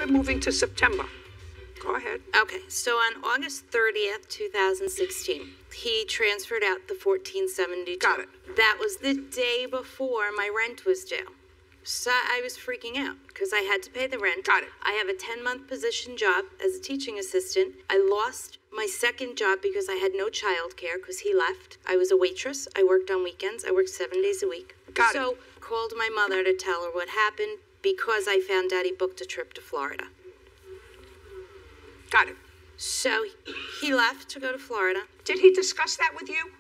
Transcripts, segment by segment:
we're moving to September. Go ahead. Okay, so on August 30th, 2016, he transferred out the 1472. Got it. That was the day before my rent was due. So I was freaking out because I had to pay the rent. Got it. I have a 10-month position job as a teaching assistant. I lost my second job because I had no childcare because he left. I was a waitress. I worked on weekends. I worked 7 days a week. Got it. So called my mother to tell her what happened because I found out he booked a trip to Florida. Got it. So he left to go to Florida. Did he discuss that with you?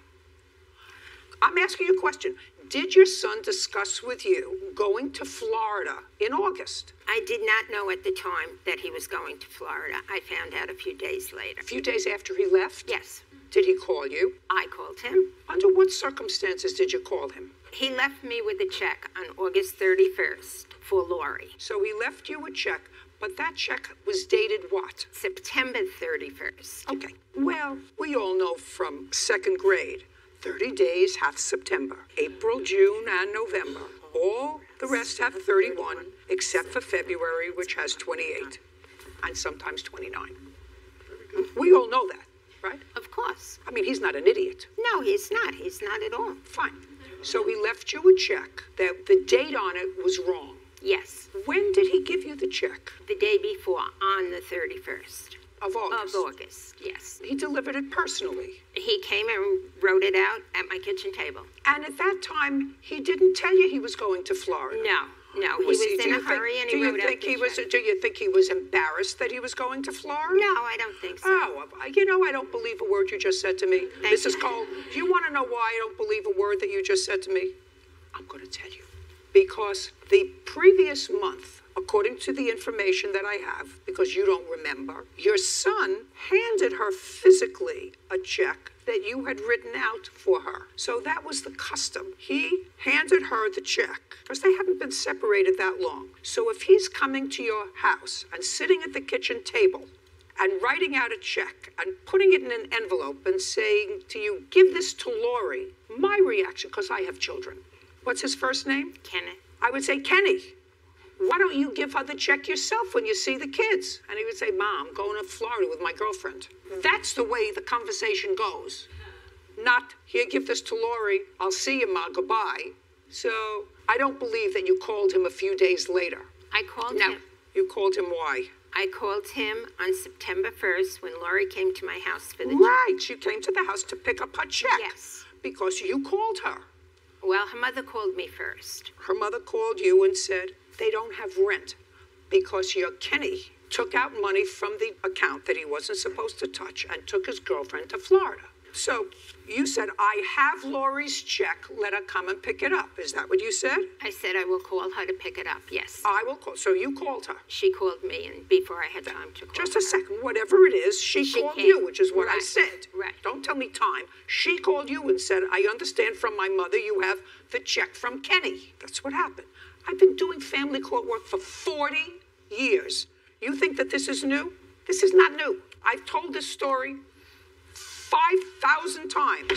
I'm asking you a question. Did your son discuss with you going to Florida in August? I did not know at the time that he was going to Florida. I found out a few days later. A few days after he left? Yes. Did he call you? I called him. Under what circumstances did you call him? He left me with a check on August 31st for Lori. So he left you a check, but that check was dated what? September 31st. Okay. Well, we all know from second grade, 30 days have September, April, June, and November. All the rest have 31, except for February, which has 28, and sometimes 29. We all know that, right? Of course. I mean, he's not an idiot. No, he's not. He's not at all. Fine. So he left you a check that the date on it was wrong. Yes. When did he give you the check? The day before, on the 31st. Of August? Of August, yes. He delivered it personally. He came and wrote it out at my kitchen table. And at that time, he didn't tell you he was going to Florida? No, he was in a hurry and he wrote out the check. Do you think he was embarrassed that he was going to Florida? No, I don't think so. Oh, I don't believe a word you just said to me. Thank Mrs. you. Cole, do you want to know why I don't believe a word that you just said to me? I'm going to tell you. Because the previous month, according to the information that I have, because you don't remember, your son handed her physically a check that you had written out for her. So that was the custom. He handed her the check because they haven't been separated that long. So if he's coming to your house and sitting at the kitchen table and writing out a check and putting it in an envelope and saying to you, give this to Lori, my reaction, because I have children. What's his first name? Kenneth. I would say, Kenny, why don't you give her the check yourself when you see the kids? And he would say, Mom, I'm going to Florida with my girlfriend. That's the way the conversation goes. Not, here, give this to Lori. I'll see you, Ma, goodbye. So I don't believe that you called him a few days later. I called No, him. you called him why? I called him on September 1st when Lori came to my house for the Right, she came to the house to pick up her check. Yes. Because you called her. Well, her mother called me first. Her mother called you and said, they don't have rent because your Kenny took out money from the account that he wasn't supposed to touch and took his girlfriend to Florida. So you said, I have Lori's check, let her come and pick it up. Is that what you said? I said I will call her to pick it up, yes. I will call. So you called her. She called me and before I had time to call Just her. a second. Whatever it is, she called came. you, which is what I Right, said. right. Don't tell me time. She called you and said, I understand from my mother you have the check from Kenny. That's what happened. I've been doing family court work for 40 years. You think that this is new? This is not new. I've told this story 5,000 times.